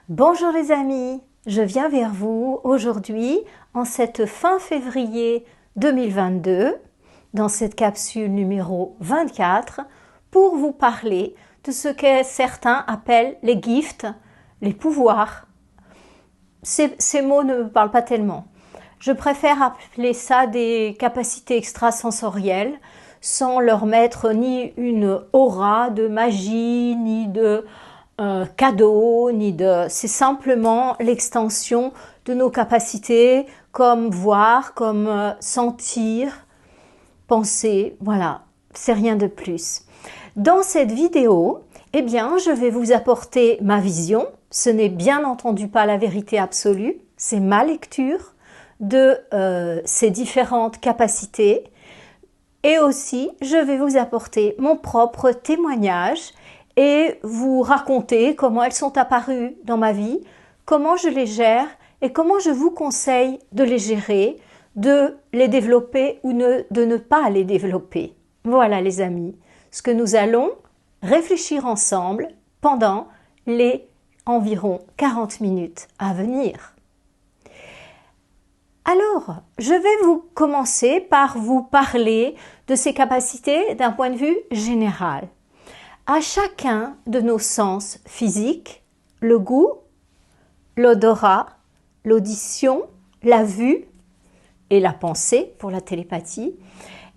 Bonjour les amis, je viens vers vous aujourd'hui en cette fin février 2022 dans cette capsule numéro 24 pour vous parler de ce que certains appellent les gifts, les pouvoirs. Ces mots ne me parlent pas tellement. Je préfère appeler ça des capacités extrasensorielles sans leur mettre ni une aura de magie, ni de cadeau, c'est simplement l'extension de nos capacités comme voir, comme sentir, penser, voilà, c'est rien de plus. Dans cette vidéo, eh bien, je vais vous apporter ma vision, ce n'est bien entendu pas la vérité absolue, c'est ma lecture de ces différentes capacités et aussi je vais vous apporter mon propre témoignage et vous raconter comment elles sont apparues dans ma vie, comment je les gère et comment je vous conseille de les gérer, de les développer ou de ne pas les développer. Voilà les amis, ce que nous allons réfléchir ensemble pendant les environ 40 minutes à venir. Alors, je vais commencer par vous parler de ces capacités d'un point de vue général. À chacun de nos sens physiques, le goût, l'odorat, l'audition, la vue et la pensée pour la télépathie,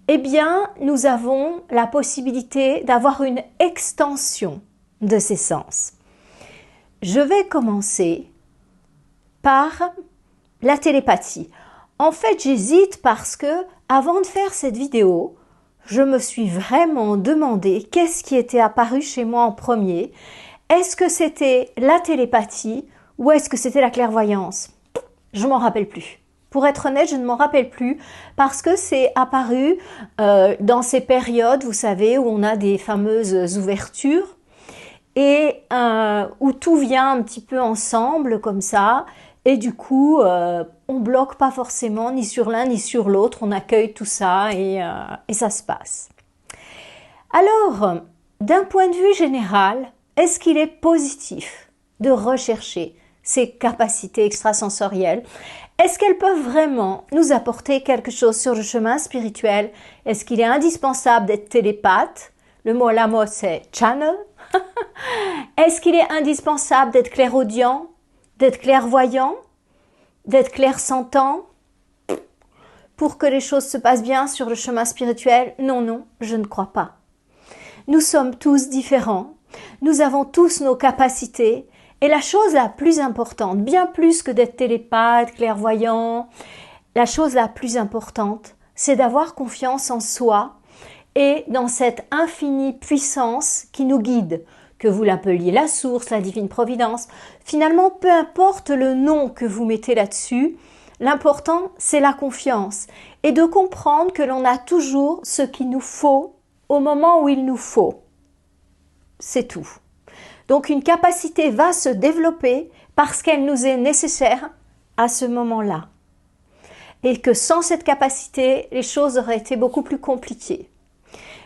eh bien, nous avons la possibilité d'avoir une extension de ces sens. Je vais commencer par la télépathie. En fait, j'hésite parce que, avant de faire cette vidéo, je me suis vraiment demandé qu'est-ce qui était apparu chez moi en premier. Est-ce que c'était la télépathie ou est-ce que c'était la clairvoyance? Je m'en rappelle plus. Pour être honnête, je ne m'en rappelle plus parce que c'est apparu dans ces périodes, vous savez, où on a des fameuses ouvertures et où tout vient un petit peu ensemble comme ça. Et du coup, on bloque pas forcément ni sur l'un ni sur l'autre, on accueille tout ça et ça se passe. Alors, d'un point de vue général, est-ce qu'il est positif de rechercher ces capacités extrasensorielles? Est-ce qu'elles peuvent vraiment nous apporter quelque chose sur le chemin spirituel? Est-ce qu'il est indispensable d'être télépathe? Le mot à la mode, c'est channel. Est-ce qu'il est indispensable d'être clairaudient? D'être clairvoyant, d'être clairsentant, pour que les choses se passent bien sur le chemin spirituel? Non, je ne crois pas. Nous sommes tous différents, nous avons tous nos capacités, et la chose la plus importante, bien plus que d'être télépathe, clairvoyant, la chose la plus importante, c'est d'avoir confiance en soi et dans cette infinie puissance qui nous guide. Que vous l'appeliez la source, la divine providence, finalement, peu importe le nom que vous mettez là-dessus, l'important, c'est la confiance et de comprendre que l'on a toujours ce qu'il nous faut au moment où il nous faut. C'est tout. Donc, une capacité va se développer parce qu'elle nous est nécessaire à ce moment-là. Et que sans cette capacité, les choses auraient été beaucoup plus compliquées.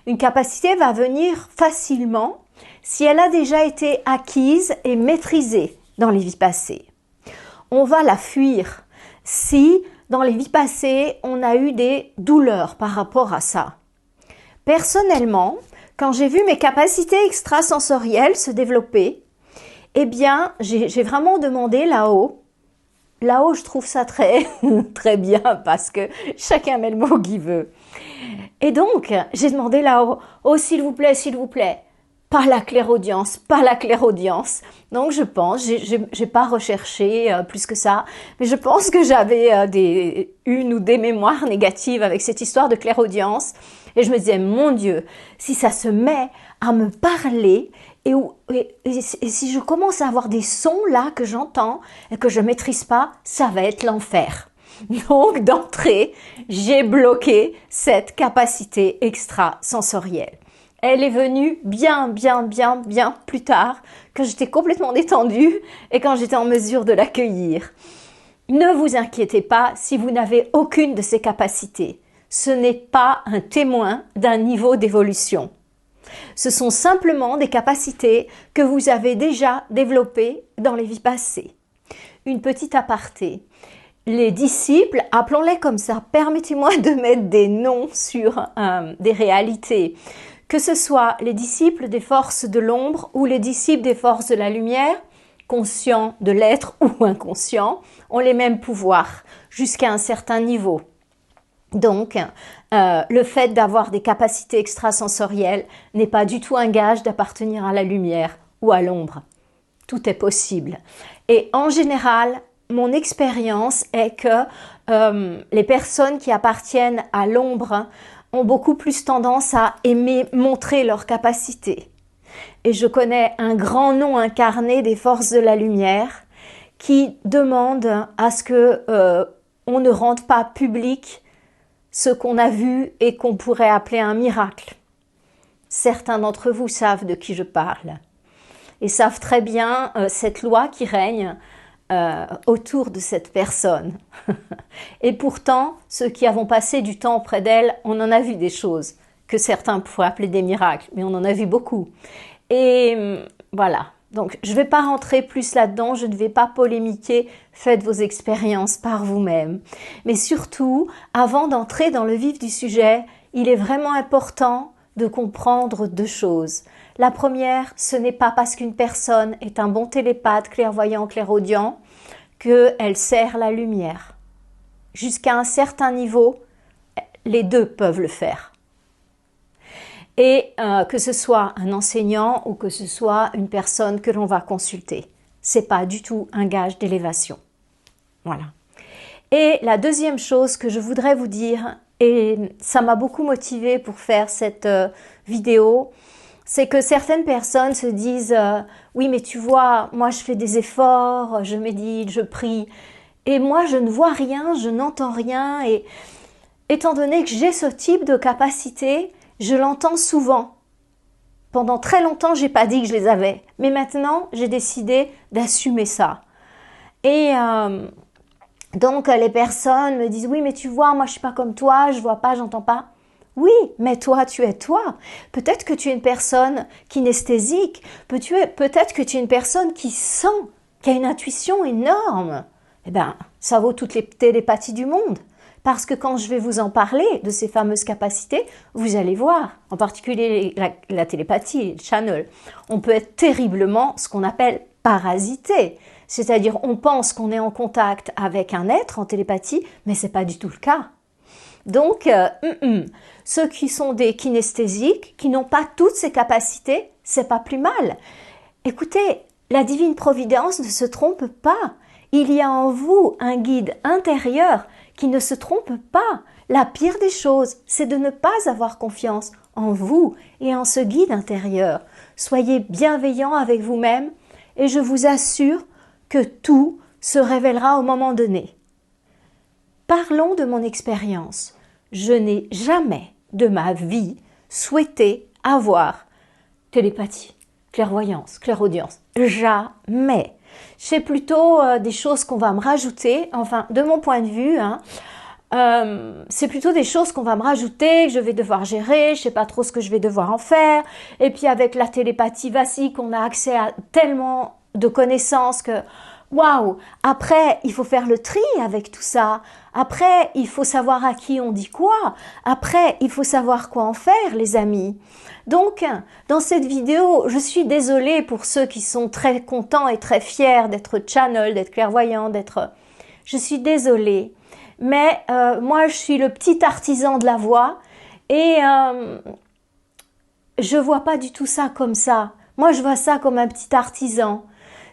Une capacité va venir facilement si elle a déjà été acquise et maîtrisée dans les vies passées. On va la fuir si dans les vies passées on a eu des douleurs par rapport à ça. Personnellement, quand j'ai vu mes capacités extrasensorielles se développer, eh bien j'ai vraiment demandé là-haut. Là-haut, je trouve ça très, très bien parce que chacun met le mot qu'il veut. Et donc, j'ai demandé là-haut, oh s'il vous plaît, pas la clairaudience. Donc je pense, j'ai pas recherché plus que ça, mais je pense que j'avais une ou des mémoires négatives avec cette histoire de clairaudience. Et je me disais, mon Dieu, si ça se met à me parler et si je commence à avoir des sons là que j'entends et que je maîtrise pas, ça va être l'enfer. Donc d'entrée, j'ai bloqué cette capacité extrasensorielle. Elle est venue bien plus tard, quand j'étais complètement détendue et quand j'étais en mesure de l'accueillir. Ne vous inquiétez pas si vous n'avez aucune de ces capacités. Ce n'est pas un témoin d'un niveau d'évolution. Ce sont simplement des capacités que vous avez déjà développées dans les vies passées. Une petite aparté. Les disciples, appelons-les comme ça, permettez-moi de mettre des noms sur des réalités. Que ce soit les disciples des forces de l'ombre ou les disciples des forces de la lumière, conscients de l'être ou inconscients, ont les mêmes pouvoirs jusqu'à un certain niveau. Donc, le fait d'avoir des capacités extrasensorielles n'est pas du tout un gage d'appartenir à la lumière ou à l'ombre. Tout est possible. Et en général, mon expérience est que les personnes qui appartiennent à l'ombre ont beaucoup plus tendance à aimer montrer leurs capacités. Et je connais un grand nom incarné des forces de la lumière qui demande à ce que on ne rende pas public ce qu'on a vu et qu'on pourrait appeler un miracle. Certains d'entre vous savent de qui je parle et savent très bien cette loi qui règne autour de cette personne. Et pourtant, ceux qui avons passé du temps auprès d'elle, on en a vu des choses que certains pourraient appeler des miracles, mais on en a vu beaucoup. Et voilà. Donc, je ne vais pas rentrer plus là-dedans, je ne vais pas polémiquer, faites vos expériences par vous-même. Mais surtout, avant d'entrer dans le vif du sujet, il est vraiment important de comprendre deux choses. La première, ce n'est pas parce qu'une personne est un bon télépathe, clairvoyant, clairaudient, qu'elle sert la lumière. Jusqu'à un certain niveau, les deux peuvent le faire. Et que ce soit un enseignant ou que ce soit une personne que l'on va consulter. C'est pas du tout un gage d'élévation. Voilà. Et la deuxième chose que je voudrais vous dire, et ça m'a beaucoup motivée pour faire cette vidéo, c'est que certaines personnes se disent oui mais tu vois, moi je fais des efforts, je médite, je prie, et moi je ne vois rien, je n'entends rien, et étant donné que j'ai ce type de capacité, je l'entends souvent. Pendant très longtemps, j'ai pas dit que je les avais, mais maintenant, j'ai décidé d'assumer ça. Et donc, les personnes me disent « Oui, mais tu vois, moi, je suis pas comme toi, je vois pas, j'entends pas. » Oui, mais toi, tu es toi. Peut-être que tu es une personne kinesthésique, peut-être que tu es une personne qui sent, qui a une intuition énorme. Eh bien, ça vaut toutes les télépathies du monde. Parce que quand je vais vous en parler de ces fameuses capacités, vous allez voir, en particulier la télépathie, le channel, on peut être terriblement ce qu'on appelle parasité. C'est-à-dire, on pense qu'on est en contact avec un être en télépathie, mais c'est pas du tout le cas. Donc, ceux qui sont des kinesthésiques, qui n'ont pas toutes ces capacités, c'est pas plus mal. Écoutez, la divine providence ne se trompe pas. Il y a en vous un guide intérieur qui ne se trompe pas. La pire des choses, c'est de ne pas avoir confiance en vous et en ce guide intérieur. Soyez bienveillant avec vous-même et je vous assure que tout se révélera au moment donné. Parlons de mon expérience. Je n'ai jamais de ma vie souhaité avoir télépathie, clairvoyance, clairaudience. Jamais. C'est plutôt des choses qu'on va me rajouter, enfin de mon point de vue, c'est plutôt des choses qu'on va me rajouter, que je vais devoir gérer, je sais pas trop ce que je vais devoir en faire. Et puis avec la télépathie basique, on a accès à tellement de connaissances que waouh! Après, il faut faire le tri avec tout ça. Après, il faut savoir à qui on dit quoi. Après, il faut savoir quoi en faire, les amis. Donc, dans cette vidéo, je suis désolée pour ceux qui sont très contents et très fiers d'être channel, d'être clairvoyant, d'être... Je suis désolée. Mais moi, je suis le petit artisan de la voix et je vois pas du tout ça comme ça. Moi, je vois ça comme un petit artisan.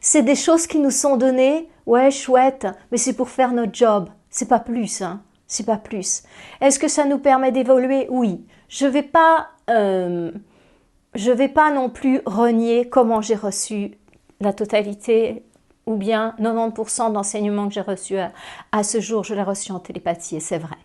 C'est des choses qui nous sont données, ouais, chouette, mais c'est pour faire notre job. C'est pas plus, hein. C'est pas plus. Est-ce que ça nous permet d'évoluer? Oui. Je vais pas non plus renier comment j'ai reçu la totalité ou bien 90% d'enseignements que j'ai reçus à ce jour, je l'ai reçu en télépathie et c'est vrai.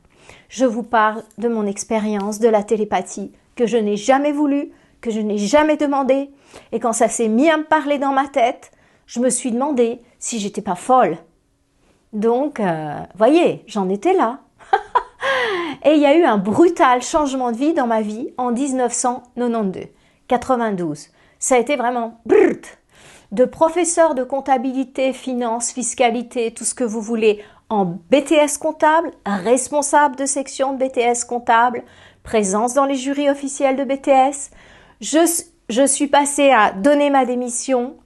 Je vous parle de mon expérience de la télépathie que je n'ai jamais voulu, que je n'ai jamais demandé et quand ça s'est mis à me parler dans ma tête, je me suis demandé si j'étais pas folle. Donc, voyez, j'en étais là. Et il y a eu un brutal changement de vie dans ma vie en 1992. 1992. Ça a été vraiment brrrt, de professeur de comptabilité, finance, fiscalité, tout ce que vous voulez, en BTS comptable, responsable de section de BTS comptable, présence dans les jurys officiels de BTS. Je suis passée à donner ma démission,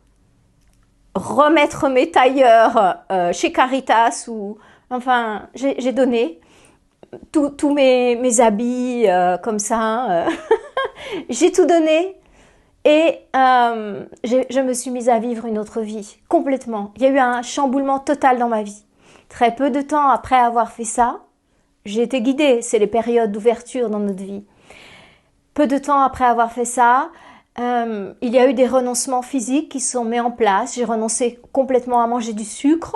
remettre mes tailleurs chez Caritas ou enfin j'ai donné tous mes habits comme ça. J'ai tout donné et je me suis mise à vivre une autre vie complètement. Il y a eu un chamboulement total dans ma vie. Très peu de temps après avoir fait ça, j'ai été guidée. C'est les périodes d'ouverture dans notre vie. Peu de temps après avoir fait ça, il y a eu des renoncements physiques qui se sont mis en place. J'ai renoncé complètement à manger du sucre.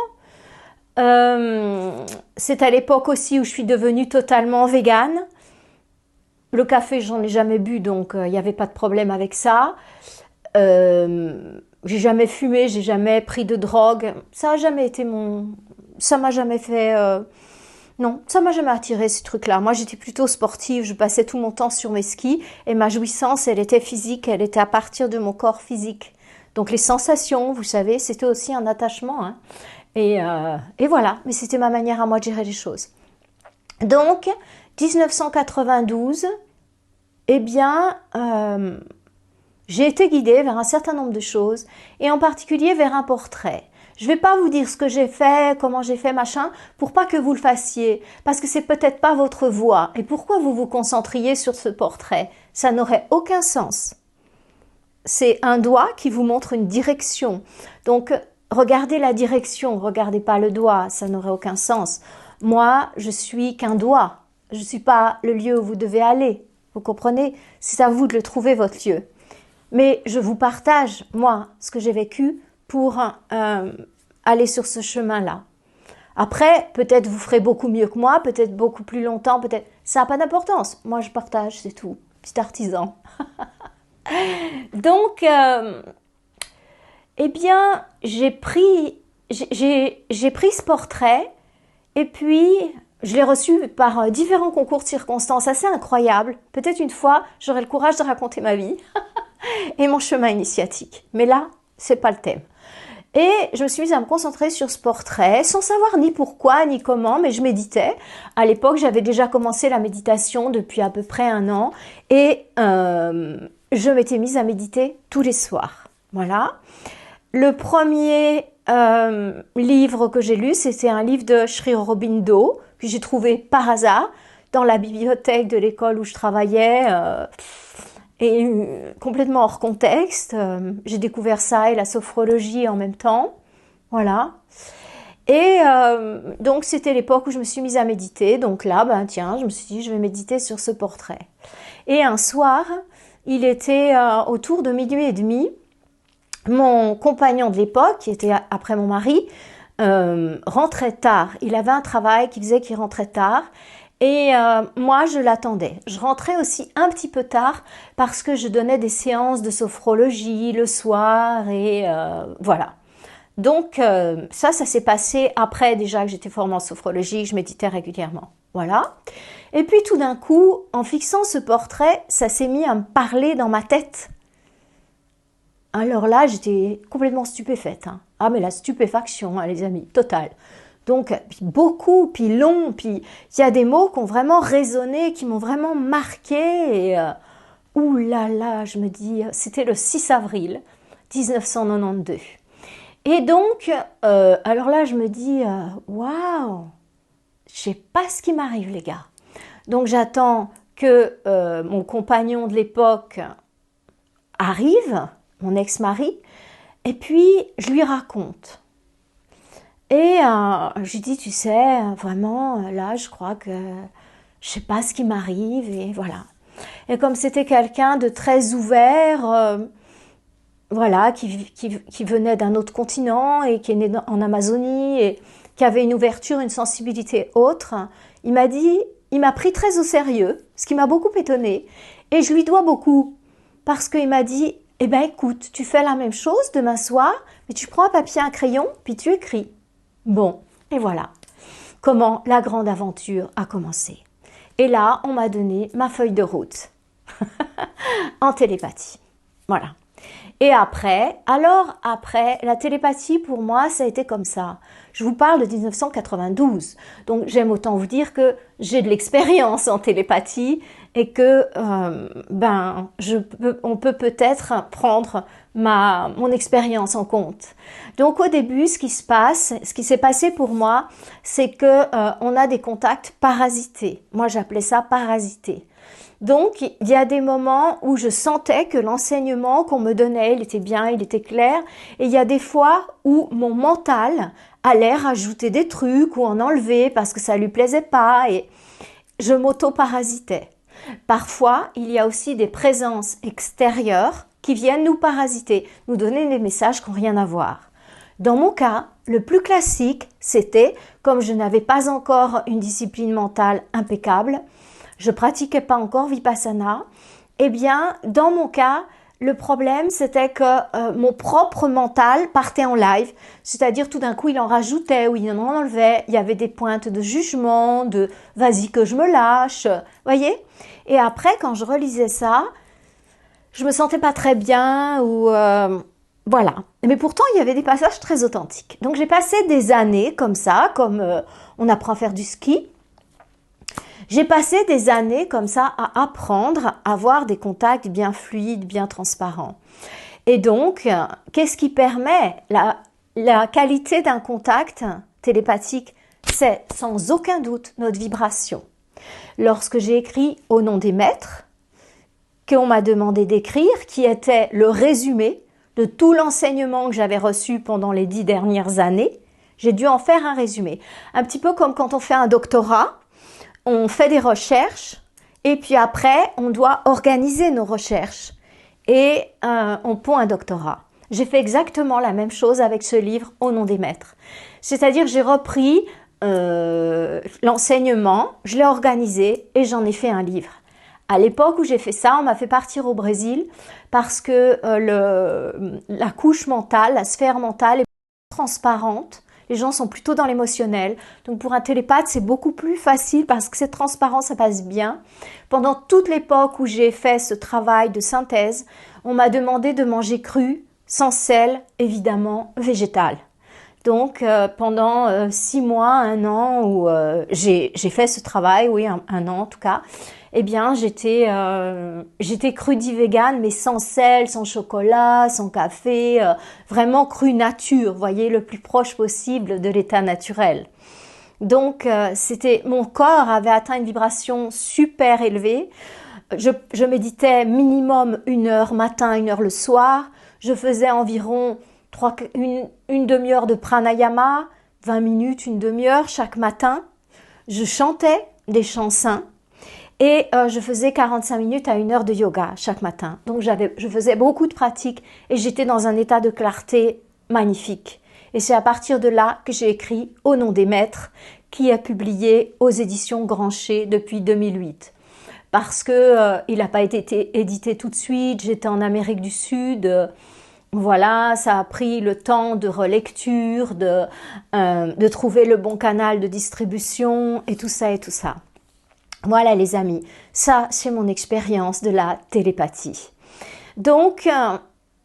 C'est à l'époque aussi où je suis devenue totalement végane. Le café, j'en ai jamais bu, donc il n'y avait pas de problème avec ça. J'ai jamais fumé, j'ai jamais pris de drogue. Ça a jamais été ça m'a jamais fait... Non, ça m'a jamais attiré ces trucs-là. Moi, j'étais plutôt sportive, je passais tout mon temps sur mes skis et ma jouissance, elle était physique, elle était à partir de mon corps physique. Donc les sensations, vous savez, c'était aussi un attachement. Hein. Et voilà, mais c'était ma manière à moi de gérer les choses. Donc, 1992, eh bien, j'ai été guidée vers un certain nombre de choses et en particulier vers un portrait. Je ne vais pas vous dire ce que j'ai fait, comment j'ai fait, machin, pour pas que vous le fassiez, parce que c'est peut-être pas votre voie. Et pourquoi vous vous concentriez sur ce portrait? Ça n'aurait aucun sens. C'est un doigt qui vous montre une direction. Donc, regardez la direction, regardez pas le doigt, ça n'aurait aucun sens. Moi, je suis qu'un doigt. Je ne suis pas le lieu où vous devez aller. Vous comprenez? C'est à vous de le trouver, votre lieu. Mais je vous partage, moi, ce que j'ai vécu pour aller sur ce chemin-là. Après, peut-être vous ferez beaucoup mieux que moi, peut-être beaucoup plus longtemps, peut-être... Ça n'a pas d'importance. Moi, je partage, c'est tout. Petit artisan. Donc, eh bien, j'ai pris ce portrait et puis je l'ai reçu par différents concours de circonstances assez incroyables. Peut-être une fois, j'aurai le courage de raconter ma vie et mon chemin initiatique. Mais là, c'est pas le thème. Et je me suis mise à me concentrer sur ce portrait, sans savoir ni pourquoi, ni comment, mais je méditais. À l'époque, j'avais déjà commencé la méditation depuis à peu près 1 an, et je m'étais mise à méditer tous les soirs. Voilà. Le premier livre que j'ai lu, c'était un livre de Sri Aurobindo, que j'ai trouvé par hasard dans la bibliothèque de l'école où je travaillais, et complètement hors contexte. J'ai découvert ça et la sophrologie en même temps. Voilà. Et donc, c'était l'époque où je me suis mise à méditer. Donc là, ben tiens, je me suis dit, je vais méditer sur ce portrait. Et un soir, il était autour de 12h30. Mon compagnon de l'époque, qui était après mon mari, rentrait tard. Il avait un travail qui faisait qu'il rentrait tard. Et moi, je l'attendais. Je rentrais aussi un petit peu tard parce que je donnais des séances de sophrologie le soir et voilà. Donc ça s'est passé après déjà que j'étais formée en sophrologie, que je méditais régulièrement. Voilà. Et puis tout d'un coup, en fixant ce portrait, ça s'est mis à me parler dans ma tête. Alors là, j'étais complètement stupéfaite. Hein. Ah mais la stupéfaction, hein, les amis, totale. Donc, puis beaucoup, puis long, puis il y a des mots qui ont vraiment résonné, qui m'ont vraiment marqué. Et ouh là là, je me dis, c'était le 6 avril 1992. Et donc, alors là, je me dis, waouh, je sais pas ce qui m'arrive, les gars. Donc, j'attends que mon compagnon de l'époque arrive, mon ex-mari, et puis je lui raconte. Et je lui dis, tu sais, vraiment, là, je crois que je sais pas ce qui m'arrive, et voilà. Et comme c'était quelqu'un de très ouvert, voilà, qui venait d'un autre continent et qui est né en Amazonie et qui avait une ouverture, une sensibilité autre, il m'a pris très au sérieux, ce qui m'a beaucoup étonnée. Et je lui dois beaucoup, parce qu'il m'a dit, eh ben écoute, tu fais la même chose demain soir, mais tu prends un papier, un crayon, puis tu écris. Bon, et voilà comment la grande aventure a commencé. Et là, on m'a donné ma feuille de route en télépathie. Voilà. Et après, alors après, la télépathie pour moi, ça a été comme ça. Je vous parle de 1992. Donc j'aime autant vous dire que j'ai de l'expérience en télépathie et que on peut peut-être prendre mon expérience en compte. Donc au début, ce qui s'est passé pour moi, c'est que on a des contacts parasités. Moi, j'appelais ça parasités. Donc, il y a des moments où je sentais que l'enseignement qu'on me donnait, il était bien, il était clair. Et il y a des fois où mon mental allait rajouter des trucs ou en enlever parce que ça lui plaisait pas et je m'auto-parasitais. Parfois, il y a aussi des présences extérieures qui viennent nous parasiter, nous donner des messages qui n'ont rien à voir. Dans mon cas, le plus classique, c'était, comme je n'avais pas encore une discipline mentale impeccable, je pratiquais pas encore Vipassana, eh bien, dans mon cas, le problème, c'était que mon propre mental partait en live, c'est-à-dire tout d'un coup, il en rajoutait ou il en enlevait, il y avait des pointes de jugement, de « vas-y que je me lâche », voyez. Et après, quand je relisais ça, je me sentais pas très bien ou voilà. Mais pourtant, il y avait des passages très authentiques. Donc, j'ai passé des années comme ça, comme on apprend à faire du ski. J'ai passé des années comme ça à apprendre à avoir des contacts bien fluides, bien transparents. Et donc, qu'est-ce qui permet la qualité d'un contact télépathique? C'est sans aucun doute notre vibration. Lorsque j'ai écrit Au nom des maîtres, qu'on m'a demandé d'écrire, qui était le résumé de tout l'enseignement que j'avais reçu pendant les 10 dernières années, j'ai dû en faire un résumé. Un petit peu comme quand on fait un doctorat, on fait des recherches et puis après, on doit organiser nos recherches et on pond un doctorat. J'ai fait exactement la même chose avec ce livre Au nom des maîtres. C'est-à-dire, j'ai repris l'enseignement, je l'ai organisé et j'en ai fait un livre. À l'époque où j'ai fait ça, on m'a fait partir au Brésil parce que la couche mentale, la sphère mentale est transparente. Les gens sont plutôt dans l'émotionnel. Donc pour un télépathe, c'est beaucoup plus facile parce que c'est transparent, ça passe bien. Pendant toute l'époque où j'ai fait ce travail de synthèse, on m'a demandé de manger cru, sans sel, évidemment végétal. Donc pendant 6 mois, 1 an où j'ai fait ce travail, oui, un an en tout cas, eh bien j'étais crudi-végane mais sans sel, sans chocolat, sans café, vraiment cru nature, vous voyez, le plus proche possible de l'état naturel. Donc mon corps avait atteint une vibration super élevée. Je méditais minimum 1 heure matin, 1 heure le soir. Je faisais environ une demi-heure de pranayama, 20 minutes, une demi-heure chaque matin. Je chantais des chants saints et je faisais 45 minutes à 1 heure de yoga chaque matin. Donc je faisais beaucoup de pratiques et j'étais dans un état de clarté magnifique. Et c'est à partir de là que j'ai écrit Au nom des maîtres, qui est publié aux éditions Grancher depuis 2008. Parce que il n'a pas été édité tout de suite, j'étais en Amérique du Sud. Voilà, ça a pris le temps de relecture, de trouver le bon canal de distribution et tout ça et tout ça. Voilà les amis, ça c'est mon expérience de la télépathie. Donc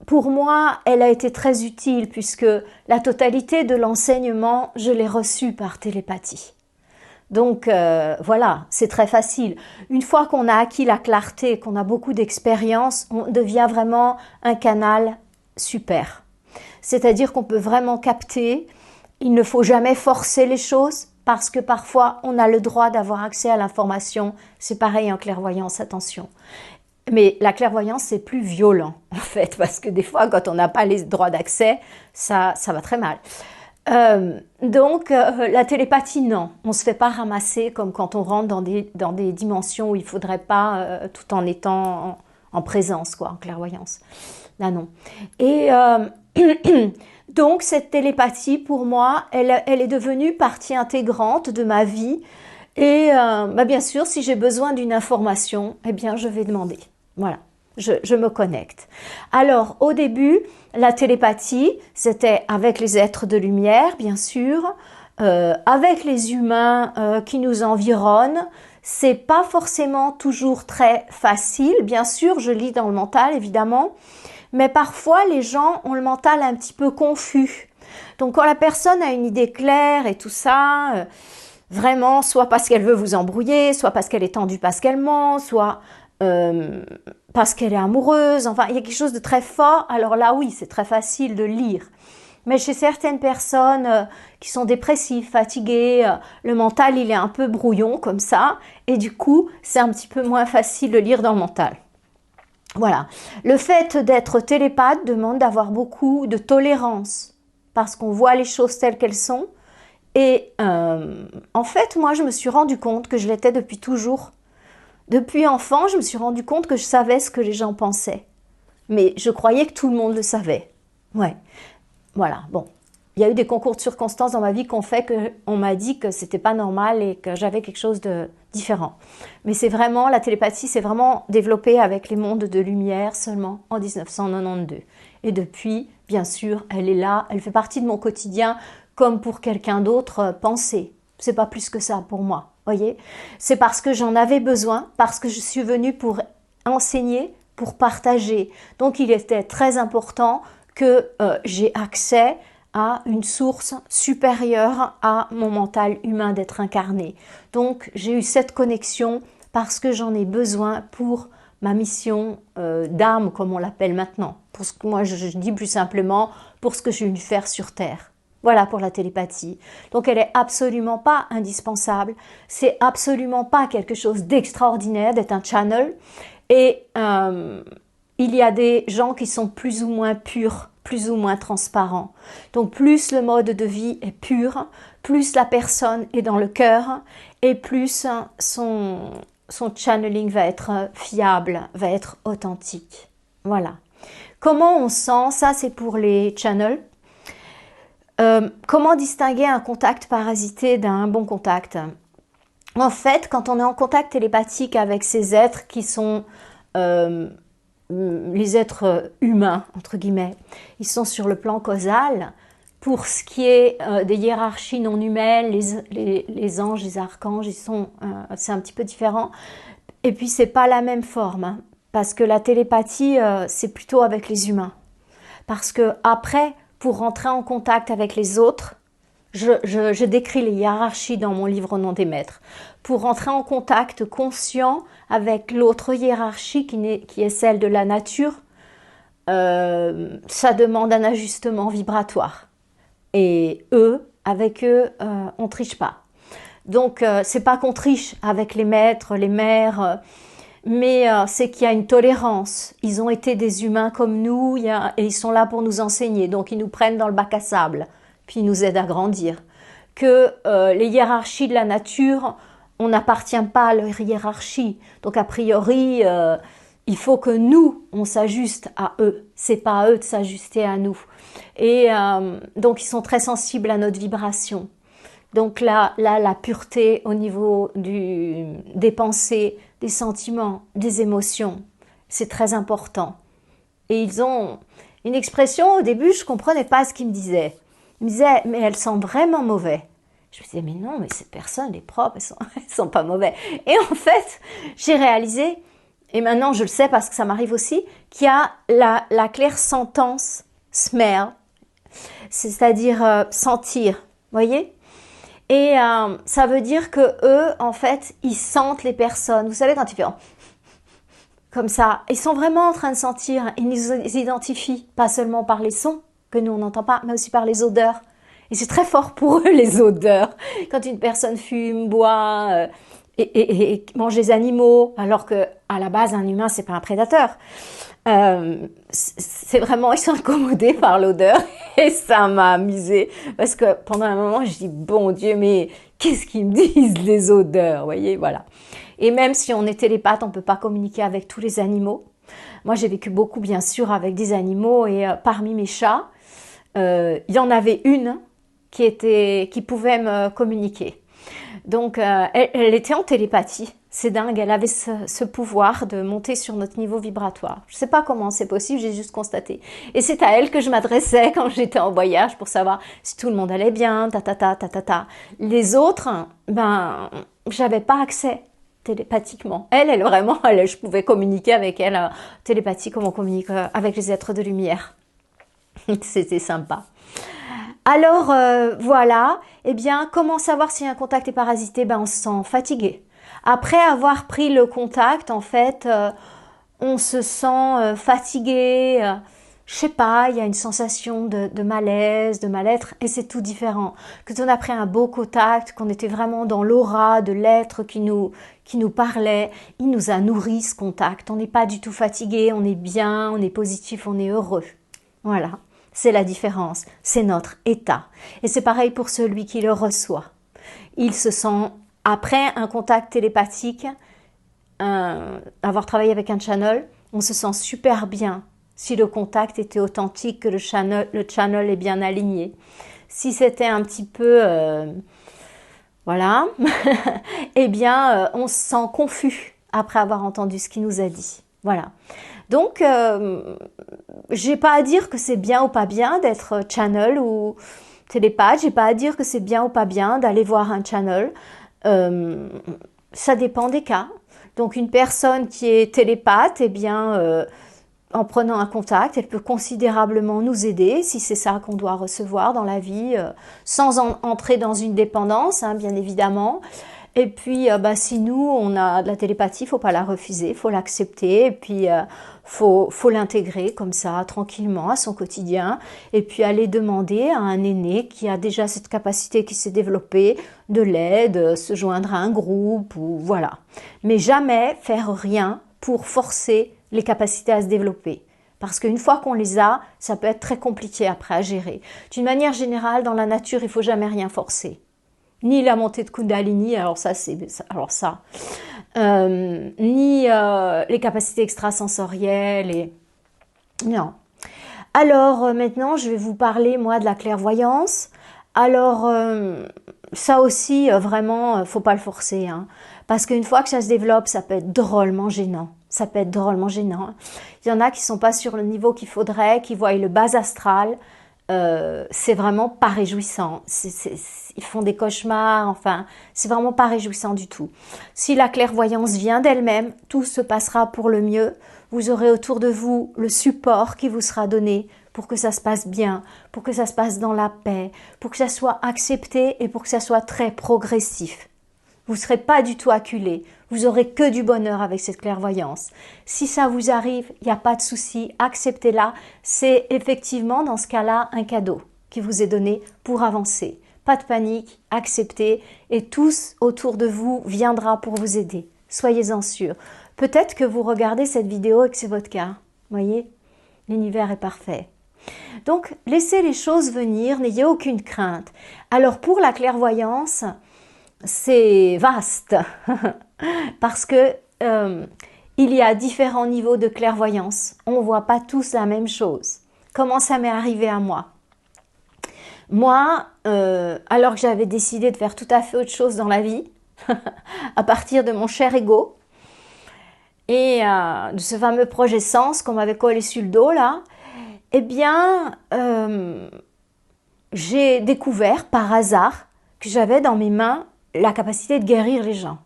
pour moi, elle a été très utile puisque la totalité de l'enseignement, je l'ai reçu par télépathie. Donc voilà, c'est très facile. Une fois qu'on a acquis la clarté, qu'on a beaucoup d'expérience, on devient vraiment un canal super. C'est-à-dire qu'on peut vraiment capter, il ne faut jamais forcer les choses parce que parfois on a le droit d'avoir accès à l'information. C'est pareil en clairvoyance, attention. Mais la clairvoyance, c'est plus violent en fait parce que des fois quand on n'a pas les droits d'accès, ça va très mal. Donc la télépathie, non, on se fait pas ramasser comme quand on rentre dans des dimensions où il faudrait pas tout en étant en présence, quoi, en clairvoyance. Là, non. Et donc cette télépathie, pour moi, elle est devenue partie intégrante de ma vie. Et bien sûr, si j'ai besoin d'une information, eh bien, je vais demander. Voilà. Je me connecte. Alors, au début, la télépathie, c'était avec les êtres de lumière, bien sûr, avec les humains qui nous environnent. C'est pas forcément toujours très facile. Bien sûr, je lis dans le mental, évidemment. mais parfois les gens ont le mental un petit peu confus. Donc quand la personne a une idée claire et tout ça, vraiment, soit parce qu'elle veut vous embrouiller, soit parce qu'elle est tendue parce qu'elle ment, soit parce qu'elle est amoureuse, enfin il y a quelque chose de très fort, alors là oui, c'est très facile de lire. Mais chez certaines personnes qui sont dépressives, fatiguées, le mental il est un peu brouillon comme ça, et du coup c'est un petit peu moins facile de lire dans le mental. Voilà. Le fait d'être télépathe demande d'avoir beaucoup de tolérance, parce qu'on voit les choses telles qu'elles sont, et en fait moi je me suis rendu compte que je l'étais depuis toujours. Depuis enfant, je me suis rendu compte que je savais ce que les gens pensaient. Mais je croyais que tout le monde le savait. Ouais. Voilà, bon. Il y a eu des concours de circonstances dans ma vie qu'on fait qu'on m'a dit que c'était pas normal et que j'avais quelque chose de différent. Mais c'est vraiment, la télépathie s'est vraiment développée avec les mondes de lumière seulement en 1992. Et depuis, bien sûr, elle est là, elle fait partie de mon quotidien comme pour quelqu'un d'autre penser. C'est pas plus que ça pour moi, voyez. C'est parce que j'en avais besoin, parce que je suis venue pour enseigner, pour partager. Donc il était très important que j'ai accès à une source supérieure à mon mental humain d'être incarné. Donc j'ai eu cette connexion parce que j'en ai besoin pour ma mission d'âme, comme on l'appelle maintenant. Pour ce que moi je dis plus simplement, pour ce que je suis venue faire sur Terre. Voilà pour la télépathie. Donc elle est absolument pas indispensable. C'est absolument pas quelque chose d'extraordinaire d'être un channel. Et il y a des gens qui sont plus ou moins purs, plus ou moins transparents. Donc plus le mode de vie est pur, plus la personne est dans le cœur et plus son channeling va être fiable, va être authentique. Voilà. Comment on sent, ça c'est pour les channels. Comment distinguer un contact parasité d'un bon contact? En fait, quand on est en contact télépathique avec ces êtres qui sont les êtres humains, entre guillemets, ils sont sur le plan causal. Pour ce qui est des hiérarchies non humaines, les anges, les archanges, c'est un petit peu différent. Et puis, c'est pas la même forme, hein, parce que la télépathie, c'est plutôt avec les humains. Parce que après, pour rentrer en contact avec les autres, je décris les hiérarchies dans mon livre Au nom des maîtres. Pour rentrer en contact conscient avec l'autre hiérarchie qui est celle de la nature, ça demande un ajustement vibratoire. Et avec eux, on triche pas. Donc, c'est pas qu'on triche avec les maîtres, les mères, mais c'est qu'il y a une tolérance. Ils ont été des humains comme nous et ils sont là pour nous enseigner. Donc, ils nous prennent dans le bac à sable, puis ils nous aident à grandir. Que les hiérarchies de la nature, on n'appartient pas à leur hiérarchie. Donc, a priori, il faut que nous, on s'ajuste à eux. C'est pas à eux de s'ajuster à nous. Et donc, ils sont très sensibles à notre vibration. Donc là, la pureté au niveau des pensées, des sentiments, des émotions, c'est très important. Et ils ont une expression, au début, je ne comprenais pas ce qu'ils me disaient. Ils me disaient, mais elles sont vraiment mauvais. Je me disais, mais non, mais ces personnes, les propres, elles sont pas mauvais. Et en fait, j'ai réalisé, et maintenant je le sais parce que ça m'arrive aussi, qu'il y a la clairsentence, smell, c'est-à-dire sentir, voyez? Et ça veut dire que eux, en fait, ils sentent les personnes. Vous savez, quand ils font comme ça, ils sont vraiment en train de sentir. Ils nous identifient, pas seulement par les sons que nous on n'entend pas, mais aussi par les odeurs. Et c'est très fort pour eux, les odeurs. Quand une personne fume, boit et mange des animaux, alors que à la base, un humain, c'est pas un prédateur. C'est vraiment, ils sont incommodés par l'odeur et ça m'a amusé parce que pendant un moment je dis bon Dieu, mais qu'est-ce qu'ils me disent les odeurs, vous voyez, voilà. Et même si on est télépathe, on peut pas communiquer avec tous les animaux. Moi j'ai vécu beaucoup bien sûr avec des animaux et parmi mes chats il y en avait une qui pouvait me communiquer. Donc elle était en télépathie. C'est dingue, elle avait ce pouvoir de monter sur notre niveau vibratoire. Je ne sais pas comment c'est possible, j'ai juste constaté. Et c'est à elle que je m'adressais quand j'étais en voyage pour savoir si tout le monde allait bien, ta. Les autres, j'avais pas accès. télépathiquement. Elle vraiment, je pouvais communiquer avec elle télépathique comme on communique avec les êtres de lumière. C'était sympa. Alors voilà, eh bien, comment savoir si un contact est parasité? Ben, on se sent fatigué. Après avoir pris le contact, en fait, on se sent fatigué. Je sais pas, il y a une sensation de malaise, de mal-être, et c'est tout différent. Quand on a pris un beau contact, qu'on était vraiment dans l'aura de l'être qui nous parlait, il nous a nourri ce contact. On n'est pas du tout fatigué, on est bien, on est positif, on est heureux. Voilà. C'est la différence, c'est notre état. Et c'est pareil pour celui qui le reçoit. Il se sent, après un contact télépathique, avoir travaillé avec un channel, on se sent super bien si le contact était authentique, que le channel est bien aligné. Si c'était un petit peu, voilà, eh bien, on se sent confus après avoir entendu ce qu'il nous a dit. Voilà. Donc, j'ai pas à dire que c'est bien ou pas bien d'être channel ou télépathe. J'ai pas à dire que c'est bien ou pas bien d'aller voir un channel. Ça dépend des cas. Donc, une personne qui est télépathe, eh bien, en prenant un contact, elle peut considérablement nous aider si c'est ça qu'on doit recevoir dans la vie, sans entrer dans une dépendance, hein, bien évidemment. Et puis, si nous, on a de la télépathie, faut pas la refuser, faut l'accepter, et puis faut l'intégrer comme ça, tranquillement, à son quotidien, et puis aller demander à un aîné qui a déjà cette capacité qui s'est développée, de l'aide, se joindre à un groupe, ou voilà. Mais jamais faire rien pour forcer les capacités à se développer. Parce qu'une fois qu'on les a, ça peut être très compliqué après à gérer. D'une manière générale, dans la nature, il faut jamais rien forcer. Ni la montée de Kundalini, ni les capacités extrasensorielles, non. Alors maintenant, je vais vous parler moi de la clairvoyance. Alors ça aussi, vraiment, faut pas le forcer, hein, parce qu'une fois que ça se développe, ça peut être drôlement gênant. Ça peut être drôlement gênant. Il y en a qui sont pas sur le niveau qu'il faudrait, qui voient le bas astral. C'est vraiment pas réjouissant. Ils font des cauchemars, enfin, c'est vraiment pas réjouissant du tout. Si la clairvoyance vient d'elle-même, tout se passera pour le mieux. Vous aurez autour de vous le support qui vous sera donné pour que ça se passe bien, pour que ça se passe dans la paix, pour que ça soit accepté et pour que ça soit très progressif. Vous ne serez pas du tout acculé. Vous aurez que du bonheur avec cette clairvoyance. Si ça vous arrive, il n'y a pas de souci, acceptez-la. C'est effectivement dans ce cas-là un cadeau qui vous est donné pour avancer. Pas de panique, acceptez et tous autour de vous viendra pour vous aider. Soyez-en sûrs. Peut-être que vous regardez cette vidéo et que c'est votre cas. Voyez, l'univers est parfait. Donc, laissez les choses venir, n'ayez aucune crainte. Alors, pour la clairvoyance, c'est vaste parce que il y a différents niveaux de clairvoyance. On ne voit pas tous la même chose. Comment ça m'est arrivé à moi? Moi, alors que j'avais décidé de faire tout à fait autre chose dans la vie, à partir de mon cher ego et de ce fameux projet Sens qu'on m'avait collé sur le dos là, eh bien, j'ai découvert par hasard que j'avais dans mes mains la capacité de guérir les gens.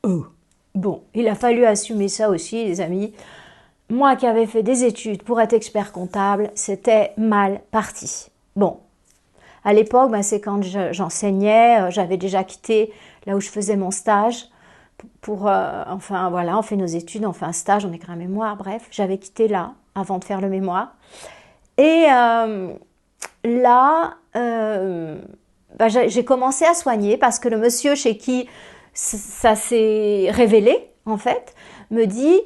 Oh. Bon, il a fallu assumer ça aussi, les amis. Moi qui avais fait des études pour être expert comptable, c'était mal parti. Bon, à l'époque, c'est quand j'enseignais, j'avais déjà quitté là où je faisais mon stage. Enfin voilà, on fait nos études, on fait un stage, on écrit un mémoire, bref. J'avais quitté là, avant de faire le mémoire. Et là, j'ai commencé à soigner parce que le monsieur chez qui ça s'est révélé, en fait, me dit,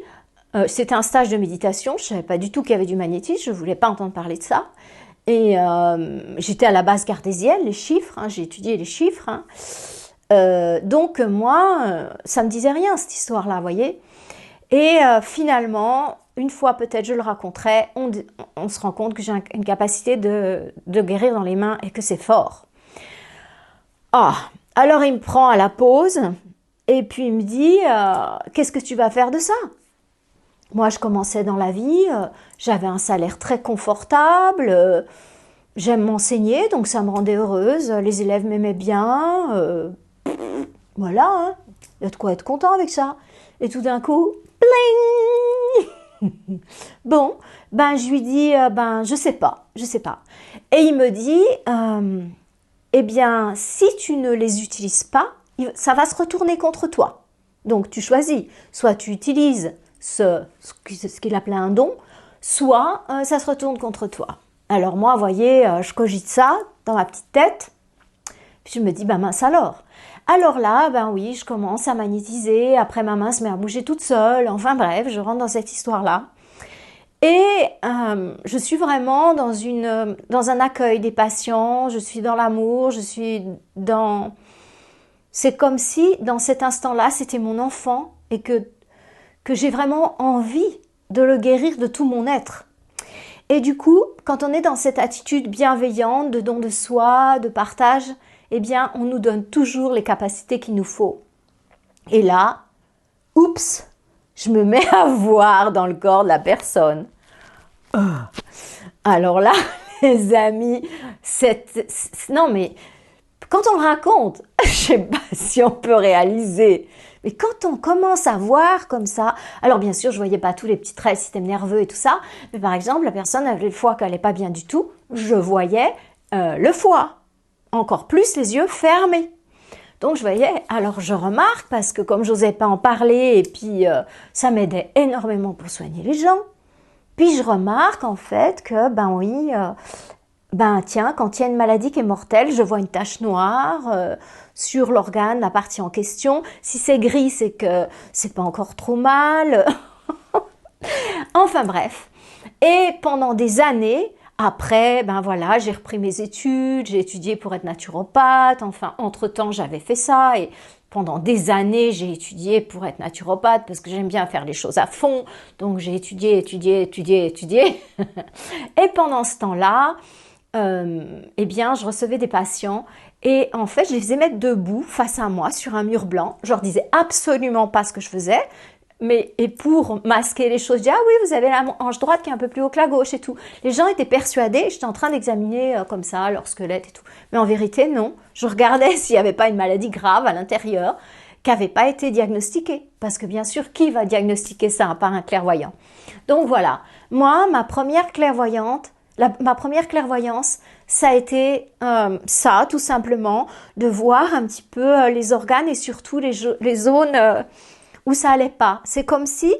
c'était un stage de méditation, je ne savais pas du tout qu'il y avait du magnétisme, je ne voulais pas entendre parler de ça. Et j'étais à la base cartésienne, les chiffres, hein, j'ai étudié les chiffres. Hein. Donc moi, ça ne me disait rien cette histoire-là, vous voyez. Et finalement, une fois peut-être je le raconterai, on se rend compte que j'ai une capacité de guérir dans les mains et que c'est fort. Ah, alors il me prend à la pause et puis il me dit qu'est-ce que tu vas faire de ça? Moi je commençais dans la vie, j'avais un salaire très confortable, j'aime m'enseigner donc ça me rendait heureuse, les élèves m'aimaient bien, voilà. Hein. Il y a de quoi être content avec ça. Et tout d'un coup, bling. Bon, ben je lui dis, ben je sais pas. Et il me dit, eh bien, si tu ne les utilises pas, ça va se retourner contre toi. Donc tu choisis, soit tu utilises ce qu'il appelait un don, soit ça se retourne contre toi. Alors moi, vous voyez, je cogite ça dans ma petite tête, puis je me dis, ben mince alors. Alors là, ben oui, je commence à magnétiser, après ma main se met à bouger toute seule, enfin bref, je rentre dans cette histoire-là. Et je suis vraiment dans un accueil des patients, je suis dans l'amour, je suis dans... C'est comme si, dans cet instant-là, c'était mon enfant et que j'ai vraiment envie de le guérir de tout mon être. Et du coup, quand on est dans cette attitude bienveillante, de don de soi, de partage, eh bien, on nous donne toujours les capacités qu'il nous faut. Et là, oups, je me mets à voir dans le corps de la personne. Oh. Alors là, les amis, non mais, quand on raconte, je sais pas si on peut réaliser, mais quand on commence à voir comme ça, alors bien sûr, je voyais pas tous les petits traits, le système nerveux et tout ça, mais par exemple, la personne avait le foie qui allait pas bien du tout, je voyais le foie, encore plus les yeux fermés. Donc je voyais, alors je remarque, parce que comme j'osais pas en parler, et puis ça m'aidait énormément pour soigner les gens, puis je remarque en fait que, ben oui, ben tiens, quand il y a une maladie qui est mortelle, je vois une tache noire sur l'organe, la partie en question. Si c'est gris, c'est que c'est pas encore trop mal. Enfin bref. Et pendant des années, après, ben voilà, j'ai repris mes études, j'ai étudié pour être naturopathe. Enfin, entre-temps, j'avais fait ça et pendant des années, j'ai étudié pour être naturopathe parce que j'aime bien faire les choses à fond. Donc, j'ai étudié. Et pendant ce temps-là, eh bien, je recevais des patients et en fait, je les faisais mettre debout face à moi sur un mur blanc. Je leur disais absolument pas ce que je faisais. Et pour masquer les choses, je dis, ah oui, vous avez la hanche droite qui est un peu plus haut que la gauche et tout. Les gens étaient persuadés, j'étais en train d'examiner comme ça leur squelette et tout. Mais en vérité, non. Je regardais s'il n'y avait pas une maladie grave à l'intérieur qui n'avait pas été diagnostiquée. Parce que bien sûr, qui va diagnostiquer ça à part un clairvoyant? Donc voilà, moi, ma première clairvoyance, ça a été ça, tout simplement, de voir un petit peu les organes et surtout les zones... où ça allait pas. C'est comme si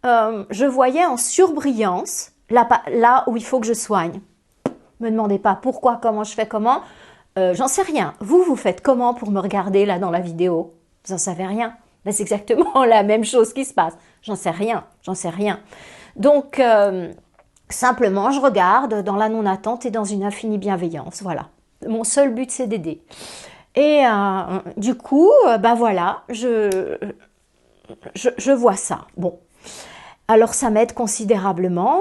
je voyais en surbrillance là où il faut que je soigne. Me demandez pas pourquoi, comment je fais, comment. J'en sais rien. Vous faites comment pour me regarder là dans la vidéo? Vous en savez rien. Ben, c'est exactement la même chose qui se passe. J'en sais rien. Donc, simplement, je regarde dans la non-attente et dans une infinie bienveillance. Voilà. Mon seul but, c'est d'aider. Et du coup, ben voilà, je vois ça. Bon, alors ça m'aide considérablement.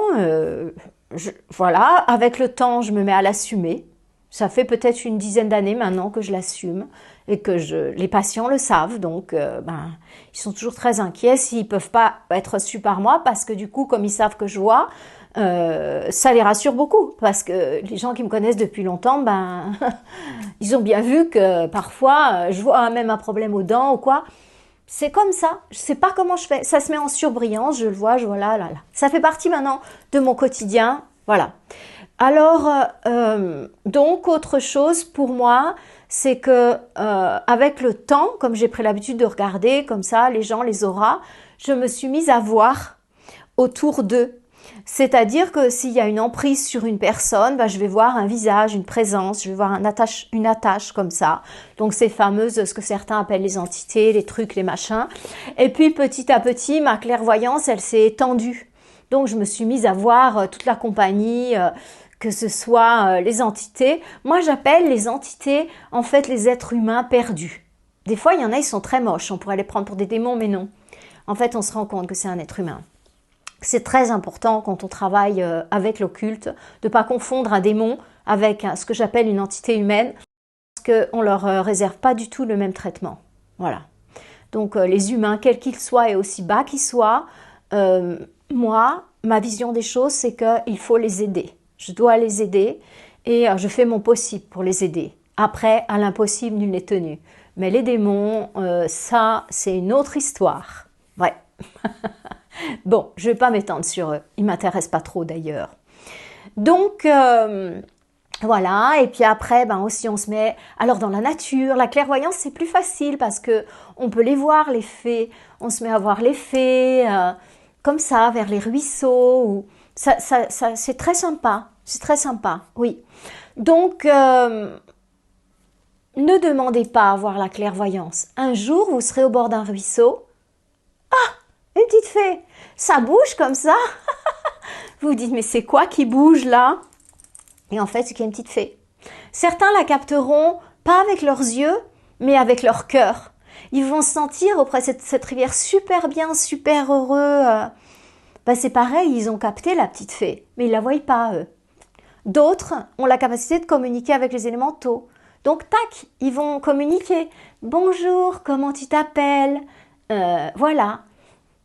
Voilà, avec le temps, je me mets à l'assumer. Ça fait peut-être une dizaine d'années maintenant que je l'assume et que les patients le savent. Donc, ben, ils sont toujours très inquiets s'ils ne peuvent pas être reçus par moi parce que du coup, comme ils savent que je vois, ça les rassure beaucoup parce que les gens qui me connaissent depuis longtemps, ben, ils ont bien vu que parfois, je vois même un problème aux dents ou quoi. C'est comme ça, je sais pas comment je fais, ça se met en surbrillance, je le vois, là. Ça fait partie maintenant de mon quotidien, voilà. Alors, donc autre chose pour moi, c'est que avec le temps, comme j'ai pris l'habitude de regarder comme ça, les gens, les auras, je me suis mise à voir autour d'eux. C'est-à-dire que s'il y a une emprise sur une personne, ben, je vais voir un visage, une présence, je vais voir une attache comme ça. Donc ces fameuses, ce que certains appellent les entités, les trucs, les machins. Et puis petit à petit, ma clairvoyance, elle s'est étendue. Donc je me suis mise à voir toute la compagnie, que ce soit les entités. Moi j'appelle les entités en fait les êtres humains perdus. Des fois il y en a, ils sont très moches, on pourrait les prendre pour des démons, mais non. En fait on se rend compte que c'est un être humain. C'est très important quand on travaille avec l'occulte de ne pas confondre un démon avec ce que j'appelle une entité humaine parce qu'on ne leur réserve pas du tout le même traitement. Voilà. Donc les humains, quels qu'ils soient et aussi bas qu'ils soient, moi, ma vision des choses, c'est qu'il faut les aider. Je dois les aider et je fais mon possible pour les aider. Après, à l'impossible, nul n'est tenu. Mais les démons, ça, c'est une autre histoire. Ouais. Bon, je ne vais pas m'étendre sur eux. Ils ne m'intéressent pas trop d'ailleurs. Donc, voilà. Et puis après, ben aussi, on se met... Alors, dans la nature, la clairvoyance, c'est plus facile parce que on peut les voir, les fées. On se met à voir les fées, comme ça, vers les ruisseaux. Ou... Ça, c'est très sympa. C'est très sympa, oui. Donc, ne demandez pas à voir la clairvoyance. Un jour, vous serez au bord d'un ruisseau. Ah, une petite fée. Ça bouge comme ça. Vous vous dites, mais c'est quoi qui bouge là? Et en fait, c'est qu'il y a une petite fée. Certains la capteront, pas avec leurs yeux, mais avec leur cœur. Ils vont se sentir auprès de cette rivière super bien, super heureux. Ben, c'est pareil, ils ont capté la petite fée, mais ils ne la voient pas, eux. D'autres ont la capacité de communiquer avec les élémentaux. Donc, tac, ils vont communiquer. Bonjour, comment tu t'appelles? Voilà.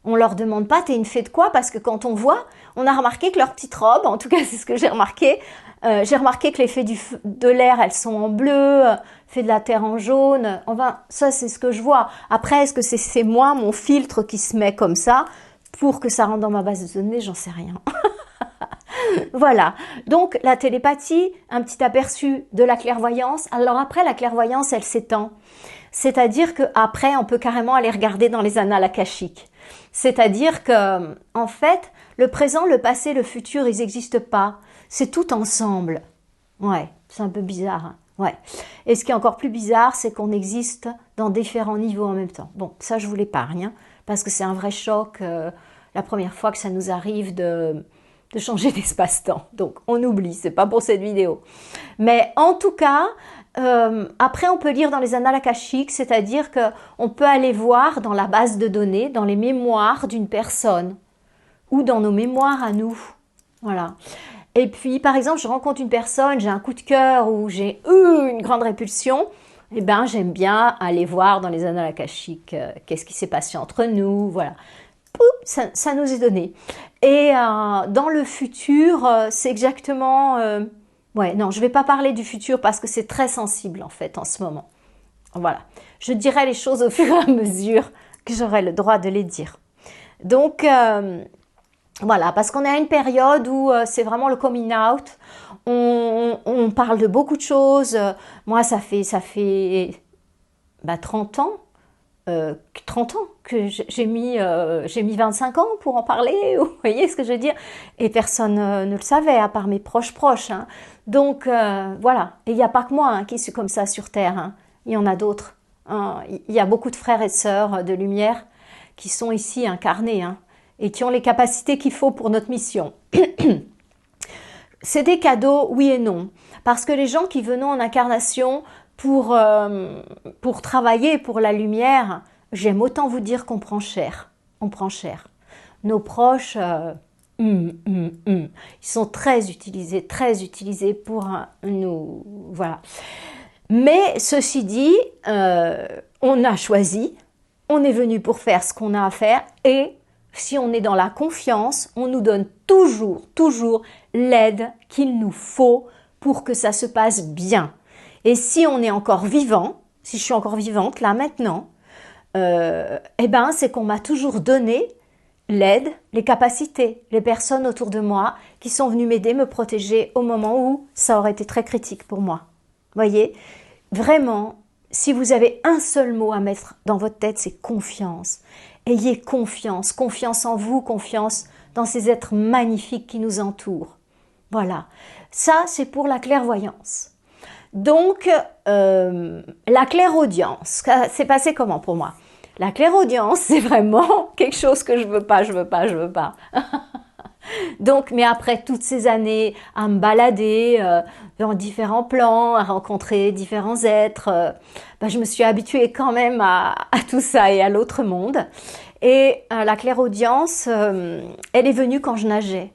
On leur demande pas, t'es une fée de quoi? Parce que quand on voit, on a remarqué que leur petite robe, en tout cas c'est ce que j'ai remarqué que les fées de l'air, elles sont en bleu, fées de la terre en jaune. Enfin, ça c'est ce que je vois. Après, est-ce que c'est moi, mon filtre qui se met comme ça pour que ça rentre dans ma base de données? J'en sais rien. Voilà, donc la télépathie, un petit aperçu de la clairvoyance. Alors après, la clairvoyance, elle s'étend. C'est-à-dire qu'après, on peut carrément aller regarder dans les annales akashiques. C'est-à-dire que, en fait, le présent, le passé, le futur, ils n'existent pas. C'est tout ensemble. Ouais, c'est un peu bizarre. Hein, ouais. Et ce qui est encore plus bizarre, c'est qu'on existe dans différents niveaux en même temps. Bon, ça, je vous l'épargne, hein, parce que c'est un vrai choc la première fois que ça nous arrive de changer d'espace-temps. Donc, on oublie, c'est pas pour cette vidéo. Mais en tout cas, après, on peut lire dans les annales akashiques, c'est-à-dire qu'on peut aller voir dans la base de données, dans les mémoires d'une personne ou dans nos mémoires à nous. Voilà. Et puis, par exemple, je rencontre une personne, j'ai un coup de cœur ou j'ai une grande répulsion, eh ben, j'aime bien aller voir dans les annales akashiques qu'est-ce qui s'est passé entre nous, voilà. Ça nous est donné. Et dans le futur, c'est exactement... ouais, non, je ne vais pas parler du futur parce que c'est très sensible en fait en ce moment. Voilà, je dirai les choses au fur et à mesure que j'aurai le droit de les dire. Donc, voilà, parce qu'on est à une période où c'est vraiment le coming out. On parle de beaucoup de choses. Moi, ça fait 30 ans. 30 ans que j'ai mis 25 ans pour en parler, vous voyez ce que je veux dire, et personne ne le savait à part mes proches, hein. Donc voilà, et il n'y a pas que moi hein, qui suis comme ça sur Terre, hein. Il y en a d'autres, hein. Il y a beaucoup de frères et sœurs de lumière qui sont ici incarnés hein, et qui ont les capacités qu'il faut pour notre mission. C'est des cadeaux, oui et non, parce que les gens qui venons en incarnation pour travailler pour la lumière, j'aime autant vous dire qu'on prend cher. On prend cher. Nos proches, ils sont très utilisés pour nous. Voilà. Mais ceci dit, on a choisi, on est venu pour faire ce qu'on a à faire et si on est dans la confiance, on nous donne toujours l'aide qu'il nous faut pour que ça se passe bien. Et si on est encore vivant, si je suis encore vivante là maintenant, eh ben c'est qu'on m'a toujours donné l'aide, les capacités, les personnes autour de moi qui sont venues m'aider, me protéger au moment où ça aurait été très critique pour moi. Voyez, vraiment, si vous avez un seul mot à mettre dans votre tête, c'est confiance. Ayez confiance, confiance en vous, confiance dans ces êtres magnifiques qui nous entourent. Voilà, ça c'est pour la clairvoyance. Donc, la clairaudience, c'est passé comment pour moi? La clairaudience, c'est vraiment quelque chose que je veux pas. Donc, mais après toutes ces années à me balader dans différents plans, à rencontrer différents êtres, je me suis habituée quand même à tout ça et à l'autre monde. Et la clairaudience, elle est venue quand je nageais.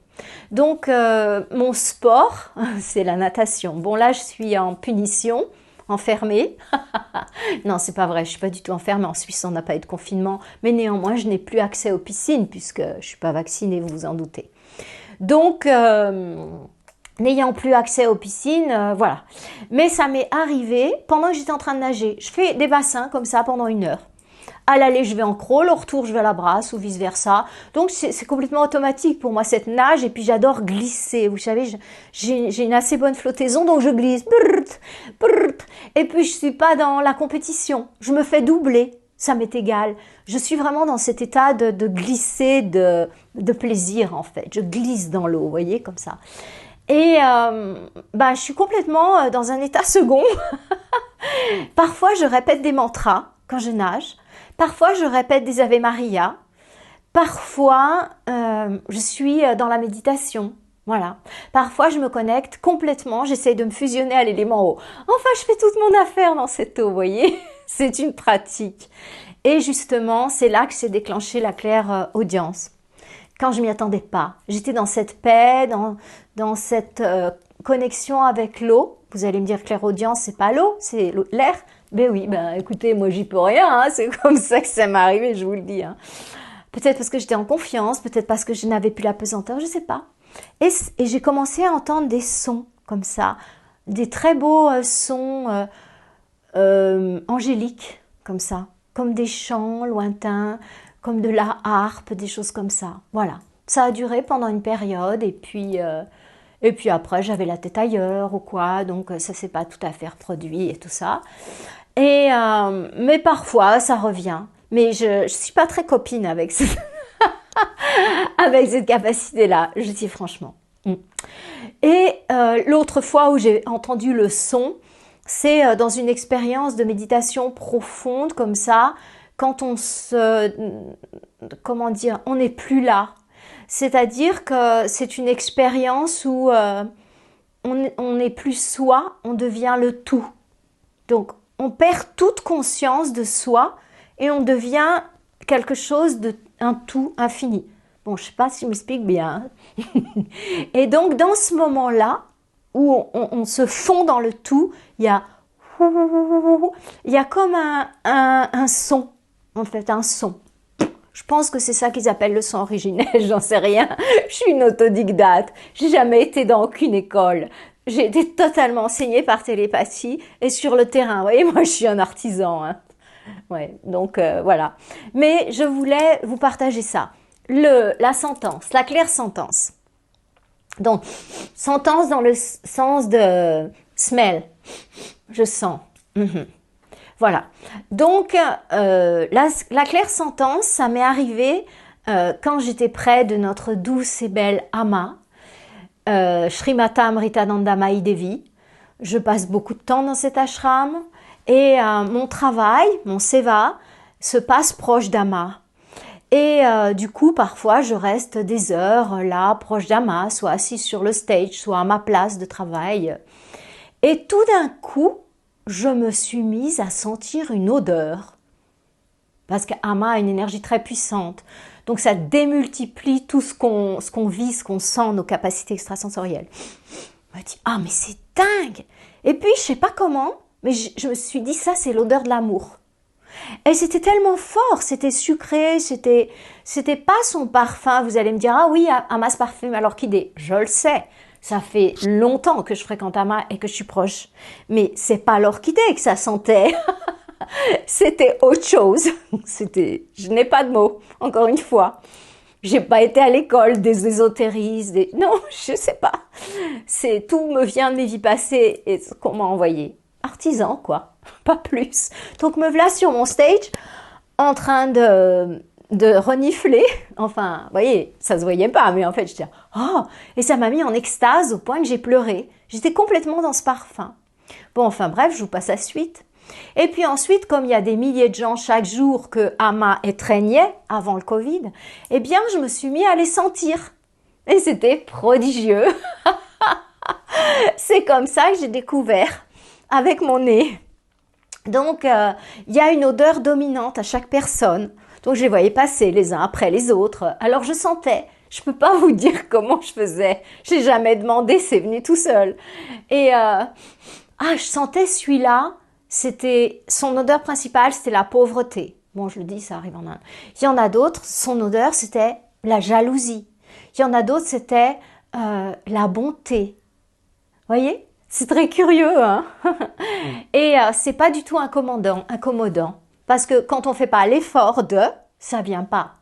Donc, mon sport, c'est la natation. Bon, là, je suis en punition, enfermée. Non, c'est pas vrai, je suis pas du tout enfermée. En Suisse, on n'a pas eu de confinement. Mais néanmoins, je n'ai plus accès aux piscines puisque je suis pas vaccinée, vous vous en doutez. Donc, n'ayant plus accès aux piscines, voilà. Mais ça m'est arrivé pendant que j'étais en train de nager. Je fais des bassins comme ça pendant 1 heure. À l'aller, je vais en crawl, au retour, je vais à la brasse ou vice-versa. Donc, c'est complètement automatique pour moi, cette nage. Et puis, j'adore glisser. Vous savez, j'ai une assez bonne flottaison, donc je glisse. Brrrt, brrrt. Et puis, je suis pas dans la compétition. Je me fais doubler. Ça m'est égal. Je suis vraiment dans cet état de glisser, de plaisir, en fait. Je glisse dans l'eau, vous voyez, comme ça. Et je suis complètement dans un état second. Parfois, je répète des mantras quand je nage. Parfois, je répète des Ave Maria. Parfois, je suis dans la méditation. Voilà. Parfois, je me connecte complètement. J'essaye de me fusionner à l'élément eau. Enfin, je fais toute mon affaire dans cette eau, vous voyez. C'est une pratique. Et justement, c'est là que s'est déclenchée la claire audience. Quand je m'y attendais pas. J'étais dans cette paix, dans cette connexion avec l'eau. Vous allez me dire claire audience, c'est pas l'eau, c'est l'air. Ben oui, écoutez, moi j'y peux rien, hein, c'est comme ça que ça m'est arrivé, je vous le dis. Hein. Peut-être parce que j'étais en confiance, peut-être parce que je n'avais plus la pesanteur, je sais pas. Et j'ai commencé à entendre des sons comme ça, des très beaux sons angéliques, comme ça, comme des chants lointains, comme de la harpe, des choses comme ça. Voilà. Ça a duré pendant une période et puis après j'avais la tête ailleurs ou quoi, donc ça s'est pas tout à fait reproduit et tout ça. Mais parfois ça revient. Mais je suis pas très copine avec avec cette capacité-là, je dis franchement. Et l'autre fois où j'ai entendu le son, c'est dans une expérience de méditation profonde comme ça, quand on on n'est plus là. C'est-à-dire que c'est une expérience où on n'est plus soi, on devient le tout. Donc, on perd toute conscience de soi et on devient quelque chose un tout infini. Bon, je ne sais pas si je m'explique bien. Et donc, dans ce moment-là, où on se fond dans le tout, il y a comme un son, en fait, un son. Je pense que c'est ça qu'ils appellent le son originel, j'en sais rien. Je suis une autodidacte, j'ai jamais été dans aucune école. J'ai été totalement enseignée par télépathie et sur le terrain. Vous voyez, moi je suis un artisan. Hein. Ouais, donc voilà. Mais je voulais vous partager ça. La sentence, la claire sentence. Donc, sentence dans le sens de smell. Je sens. Voilà. Donc, la claire sentence, ça m'est arrivé quand j'étais près de notre douce et belle Amma, Srimata Amritananda Mayi Devi. Je passe beaucoup de temps dans cet ashram et mon travail, mon seva, se passe proche d'Amma. Et du coup, parfois, je reste des heures là, proche d'Amma, soit assise sur le stage, soit à ma place de travail. Et tout d'un coup, je me suis mise à sentir une odeur. Parce qu'Amma a une énergie très puissante. Donc ça démultiplie tout ce qu'on vit, ce qu'on sent, nos capacités extrasensorielles. Je me dis, ah mais c'est dingue. Et puis je sais pas comment, mais je me suis dit, ça c'est l'odeur de l'amour. Et c'était tellement fort, c'était sucré, c'était pas son parfum. Vous allez me dire, ah oui, Amma se parfume à l'orchidée. Je le sais. Ça fait longtemps que je fréquente Amma et que je suis proche. Mais c'est pas l'orchidée que ça sentait. C'était autre chose. Je n'ai pas de mots, encore une fois. J'ai pas été à l'école des ésotéristes, non, je sais pas. Tout me vient de mes vies passées et ce qu'on m'a envoyé. Artisan, quoi. Pas plus. Donc me voilà sur mon stage, en train de renifler. Enfin, vous voyez, ça se voyait pas, mais en fait, je disais, oh, et ça m'a mis en extase au point que j'ai pleuré. J'étais complètement dans ce parfum. Bon, enfin bref, je vous passe la suite. Et puis ensuite, comme il y a des milliers de gens chaque jour que Amma étreignait avant le Covid, eh bien, je me suis mis à les sentir. Et c'était prodigieux. C'est comme ça que j'ai découvert avec mon nez. Donc, il y a une odeur dominante à chaque personne. Donc, je les voyais passer les uns après les autres. Alors, je sentais. Je peux pas vous dire comment je faisais. J'ai jamais demandé, c'est venu tout seul. Et je sentais celui-là. C'était son odeur principale, c'était la pauvreté. Bon, je le dis, ça arrive en Inde. Il y en a d'autres, son odeur, c'était la jalousie. Il y en a d'autres, c'était la bonté. Voyez? C'est très curieux, hein? Et c'est pas du tout incommodant. Parce que quand on fait pas l'effort de, ça vient pas.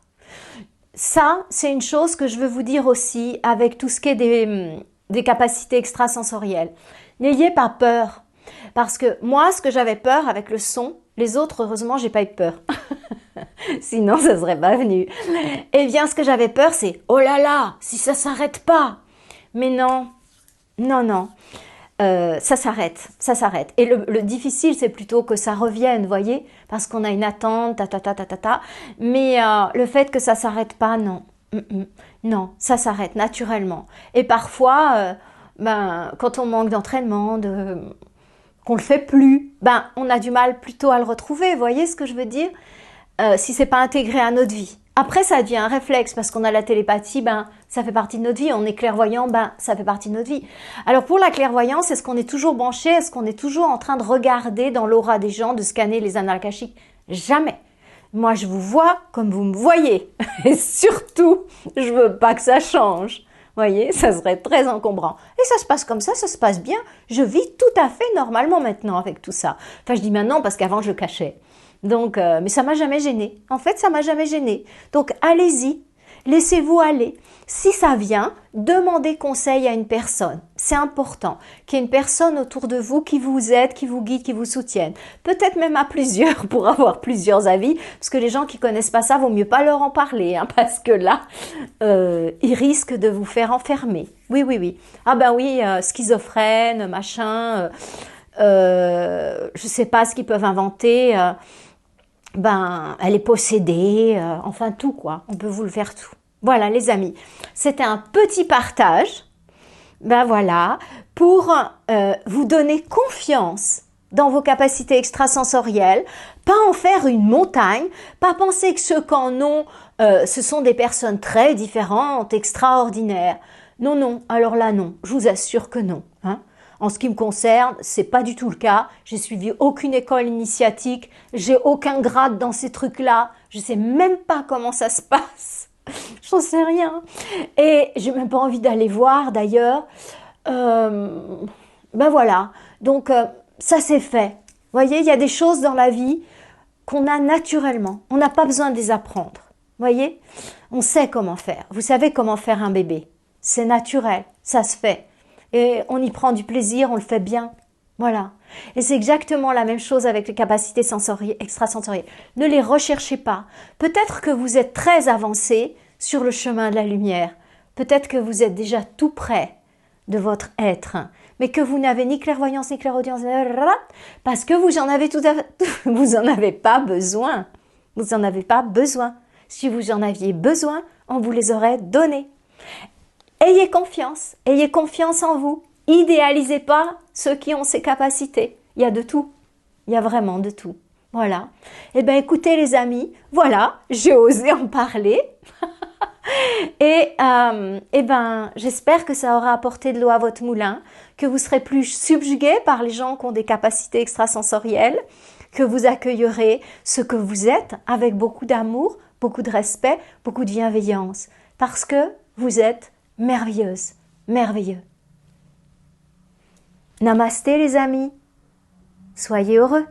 Ça, c'est une chose que je veux vous dire aussi avec tout ce qui est des capacités extrasensorielles. N'ayez pas peur. Parce que moi, ce que j'avais peur avec le son, les autres, heureusement, j'ai pas eu peur. Sinon, ça serait pas venu. Eh bien, ce que j'avais peur, c'est « Oh là là, si ça s'arrête pas !» Mais non, non, non. Ça s'arrête, ça s'arrête. Et le difficile, c'est plutôt que ça revienne, voyez, parce qu'on a une attente, ta. Mais le fait que ça s'arrête pas, non. Non, ça s'arrête naturellement. Et parfois, quand on manque d'entraînement, qu'on le fait plus, on a du mal plutôt à le retrouver. Voyez ce que je veux dire? Si c'est pas intégré à notre vie. Après, ça devient un réflexe parce qu'on a la télépathie, ça fait partie de notre vie. On est clairvoyant, ça fait partie de notre vie. Alors pour la clairvoyance, est-ce qu'on est toujours branché? Est-ce qu'on est toujours en train de regarder dans l'aura des gens, de scanner les annales akashiques? Jamais. Moi, je vous vois comme vous me voyez. Et surtout, je veux pas que ça change. Voyez, ça serait très encombrant. Et ça se passe comme ça se passe bien. Je vis tout à fait normalement maintenant avec tout ça. Enfin, je dis maintenant parce qu'avant, je cachais. Donc, mais ça m'a jamais gêné. En fait, ça m'a jamais gêné. Donc, allez-y, laissez-vous aller. Si ça vient, demandez conseil à une personne. C'est important qu'il y ait une personne autour de vous qui vous aide, qui vous guide, qui vous soutienne. Peut-être même à plusieurs pour avoir plusieurs avis. Parce que les gens qui connaissent pas ça, vaut mieux pas leur en parler. Hein, parce que là, ils risquent de vous faire enfermer. Oui, oui, oui. Ah ben oui, schizophrène, machin. Je sais pas ce qu'ils peuvent inventer. Elle est possédée, enfin tout quoi, on peut vous le faire tout. Voilà les amis, c'était un petit partage, voilà, pour vous donner confiance dans vos capacités extrasensorielles, pas en faire une montagne, pas penser que ceux qui en ont, ce sont des personnes très différentes, extraordinaires. Non, non, alors là non, je vous assure que non, hein. En ce qui me concerne, c'est pas du tout le cas. J'ai suivi aucune école initiatique, j'ai aucun grade dans ces trucs-là. Je sais même pas comment ça se passe. J'en sais rien. Et j'ai même pas envie d'aller voir d'ailleurs. Voilà. Donc ça c'est fait. Vous voyez, il y a des choses dans la vie qu'on a naturellement. On n'a pas besoin de les apprendre. Vous voyez, on sait comment faire. Vous savez comment faire un bébé. C'est naturel, ça se fait. Et on y prend du plaisir, on le fait bien. Voilà. Et c'est exactement la même chose avec les capacités extrasensorielles. Ne les recherchez pas. Peut-être que vous êtes très avancé sur le chemin de la lumière. Peut-être que vous êtes déjà tout près de votre être, mais que vous n'avez ni clairvoyance ni clairaudience, parce que vous en avez vous en avez pas besoin. Vous en avez pas besoin. Si vous en aviez besoin, on vous les aurait donnés. Ayez confiance en vous. Idéalisez pas ceux qui ont ces capacités. Il y a de tout. Il y a vraiment de tout. Voilà. Eh bien, écoutez les amis, voilà, j'ai osé en parler. Et j'espère que ça aura apporté de l'eau à votre moulin, que vous serez plus subjugués par les gens qui ont des capacités extrasensorielles, que vous accueillerez ce que vous êtes avec beaucoup d'amour, beaucoup de respect, beaucoup de bienveillance. Parce que vous êtes merveilleuse, merveilleux. Namasté les amis, soyez heureux.